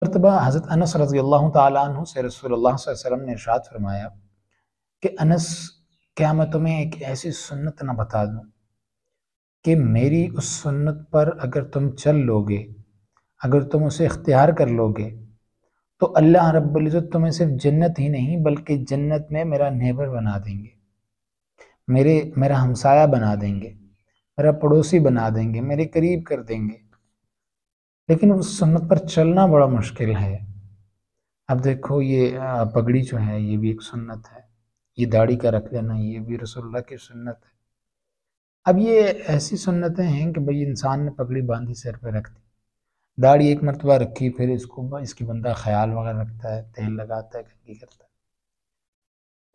मरतबा हज़रत अनस रज़ियल्लाहु ताला अन्हु से रसूलुल्लाह सल्लल्लाहु अलैहि वसल्लम ने इरशाद फरमाया कि अनस, क्या मैं तुम्हें एक ऐसी सुन्नत न बता दूं कि मेरी उस सुन्नत पर अगर तुम चल लोगे, अगर तुम उसे इख्तियार कर लोगे, तो अल्लाह रब्बुल इज़्ज़त तुम्हें सिर्फ जन्नत ही नहीं बल्कि जन्नत में मेरा नेबर बना देंगे, मेरा हमसाया बना देंगे, मेरा पड़ोसी बना देंगे, मेरे करीब कर देंगे। लेकिन उस सुन्नत पर चलना बड़ा मुश्किल है। अब देखो ये पगड़ी जो है ये भी एक सुन्नत है, ये दाढ़ी का रख लेना ये भी रसूलुल्लाह की सुन्नत है। अब ये ऐसी सुन्नतें हैं कि भाई इंसान ने पगड़ी बांधी, सिर पे रख दी, दाढ़ी एक मरतबा रखी, फिर इसकी बंदा ख्याल वगैरह रखता है, तेल लगाता है, कंघी करता है।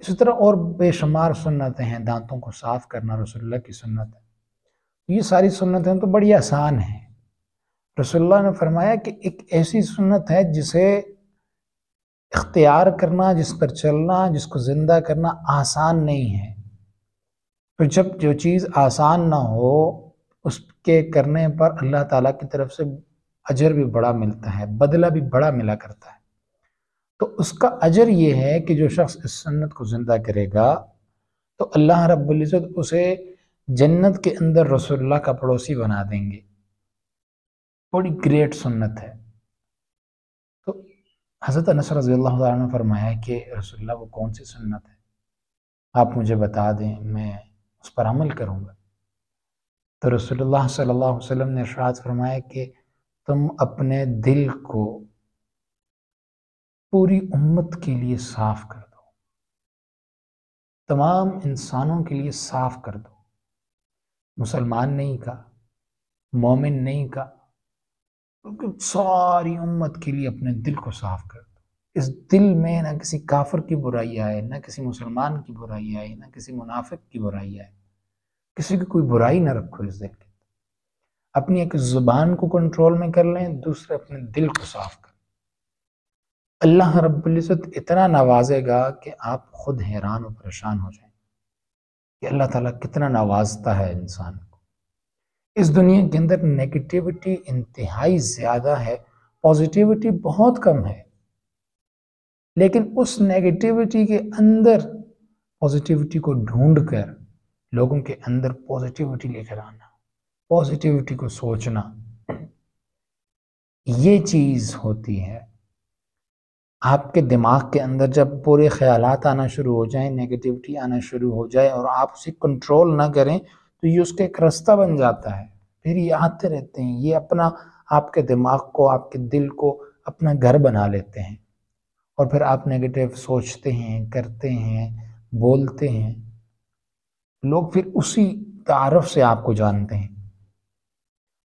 इसी तरह और बेशुमार सुन्नतें हैं, दांतों को साफ करना रसूलुल्लाह की सुन्नत है। ये सारी सुन्नतें तो बड़ी आसान हैं। रसूलुल्लाह ने फरमाया कि एक ऐसी सुन्नत है जिसे इख्तियार करना, जिस पर चलना, जिसको ज़िंदा करना आसान नहीं है। तो जब जो चीज़ आसान ना हो, उसके करने पर अल्लाह ताला की तरफ से अजर भी बड़ा मिलता है, बदला भी बड़ा मिला करता है। तो उसका अजर ये है कि जो शख्स इस सुन्नत को ज़िंदा करेगा, तो अल्लाह रब्बुल इज़्ज़त उसे जन्नत के अंदर रसूलुल्लाह का पड़ोसी बना देंगे। बड़ी ग्रेट सुन्नत है। तो हज़रत अनस रज़ियल्लाहु ताला अन्हु ने फरमाया कि रसूलुल्लाह वो कौन सी सुन्नत है, आप मुझे बता दें, मैं उस पर अमल करूँगा। तो रसूलुल्लाह सल्लल्लाहु अलैहि वसल्लम ने इरशाद फरमाया कि तुम अपने दिल को पूरी उम्मत के लिए साफ कर दो, तमाम इंसानों के लिए साफ कर दो। मुसलमान नहीं कहा, मोमिन नहीं कहा, बल्कि सारी उम्मत के लिए अपने दिल को साफ कर दो। इस दिल में ना किसी काफिर की बुराई आए, ना किसी मुसलमान की बुराई आए, ना किसी मुनाफिक की बुराई आए, किसी की कोई बुराई ना रखो इस दिल के। अपनी एक जुबान को कंट्रोल में कर लें, दूसरे अपने दिल को साफ कर। अल्लाह रब्बुल इज़्ज़त इतना नवाजेगा कि आप खुद हैरान और परेशान हो जाएं कि अल्लाह ताला कितना नवाजता है इंसान को। इस दुनिया के अंदर नेगेटिविटी इंतहाई ज़्यादा है, पॉजिटिविटी बहुत कम है। लेकिन उस नेगेटिविटी के अंदर पॉजिटिविटी को ढूंढ कर लोगों के अंदर पॉजिटिविटी लेकर आना, पॉजिटिविटी को सोचना, ये चीज़ होती है। आपके दिमाग के अंदर जब पूरे ख़यालात आना शुरू हो जाएं, नेगेटिविटी आना शुरू हो जाए और आप उसे कंट्रोल ना करें, तो ये उसका एक रास्ता बन जाता है। फिर ये आते रहते हैं, ये अपना आपके दिमाग को, आपके दिल को अपना घर बना लेते हैं और फिर आप नेगेटिव सोचते हैं, करते हैं, बोलते हैं। लोग फिर उसी तारफ से आपको जानते हैं।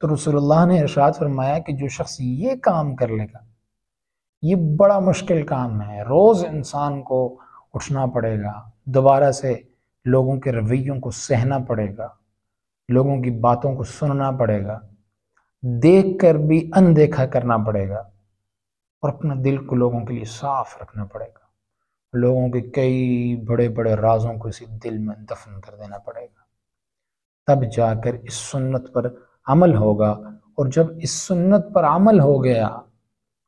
तो रसूलुल्लाह ने इरशाद फरमाया कि जो शख्स ये काम कर लेगा, ये बड़ा मुश्किल काम है। रोज़ इंसान को उठना पड़ेगा, दोबारा से लोगों के रवैयों को सहना पड़ेगा, लोगों की बातों को सुनना पड़ेगा, देख कर भी अनदेखा करना पड़ेगा और अपने दिल को लोगों के लिए साफ रखना पड़ेगा। लोगों के कई बड़े बड़े राजों को इसी दिल में दफन कर देना पड़ेगा। तब जाकर इस सुन्नत पर अमल होगा। और जब इस सुन्नत पर अमल हो गया,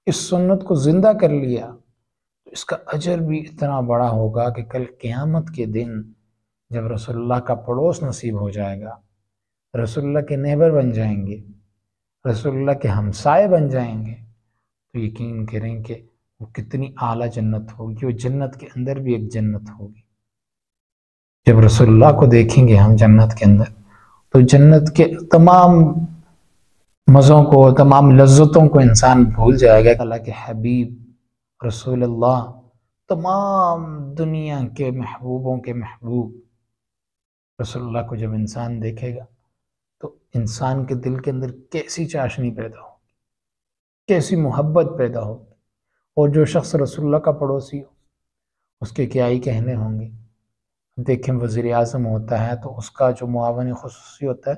इस सुन्नत को जिंदा कर लिया, तो इसका अजर भी इतना बड़ा होगा कि कल क़यामत के दिन जब रसूलुल्लाह का पड़ोस नसीब हो जाएगा, रसूलुल्लाह के नेबर बन जाएंगे, रसूलुल्लाह के हमसाए बन जाएंगे, तो यकीन करें कि वो कितनी आला जन्नत होगी। वो जन्नत के अंदर भी एक जन्नत होगी। जब रसूलुल्लाह को देखेंगे हम जन्नत के अंदर, तो जन्नत के तमाम मज़ों को, तमाम लज्जतों को इंसान भूल जाएगा। अल्लाह के हबीब रसूलुल्लाह, तमाम दुनिया के महबूबों के महबूब रसूलुल्लाह को जब इंसान देखेगा, तो इंसान के दिल के अंदर कैसी चाशनी पैदा हो, कैसी मोहब्बत पैदा हो। और जो शख्स रसूलुल्लाह का पड़ोसी हो, उसके क्या ही कहने होंगे। देखें, वज़ीर आज़म होता है तो उसका जो मुआवन ख़ुसूसी होता है,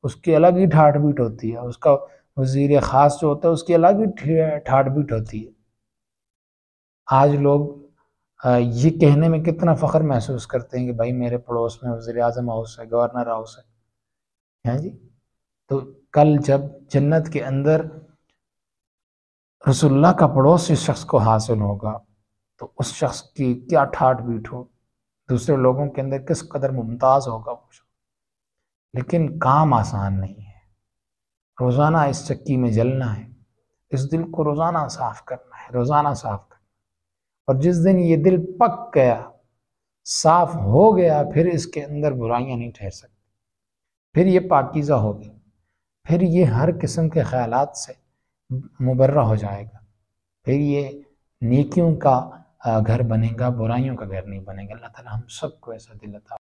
उसकी अलग ही ठाठ बीट होती है। उसका वज़ीर ख़ास जो होता है, उसकी अलग ही ठाठ बीट होती है। आज लोग ये कहने में कितना फ़ख्र महसूस करते हैं कि भाई मेरे पड़ोस में वज़ीर आज़म हाउस है, गवर्नर हाउस है जी। तो कल जब जन्नत के अंदर रसूलुल्लाह का पड़ोस जिस शख्स को हासिल होगा तो उस शख्स की क्या ठाठ बीठ हो, दूसरे लोगों के अंदर किस कदर मुमताज़ होगा वो शख्स। लेकिन काम आसान नहीं है, रोज़ाना इस चक्की में जलना है, इस दिल को रोज़ाना साफ़ करना है, रोज़ाना साफ़ करना है। और जिस दिन ये दिल पक गया, साफ़ हो गया, फिर इसके अंदर बुराइयां नहीं ठहर सकती, फिर ये पाकीज़ा हो गया, फिर ये हर किस्म के ख्यालात से मुबर्रा हो जाएगा, फिर ये नेकियों का घर बनेगा, बुराइयों का घर नहीं बनेगा। अल्लाह ताला हम सबको ऐसा दिल अता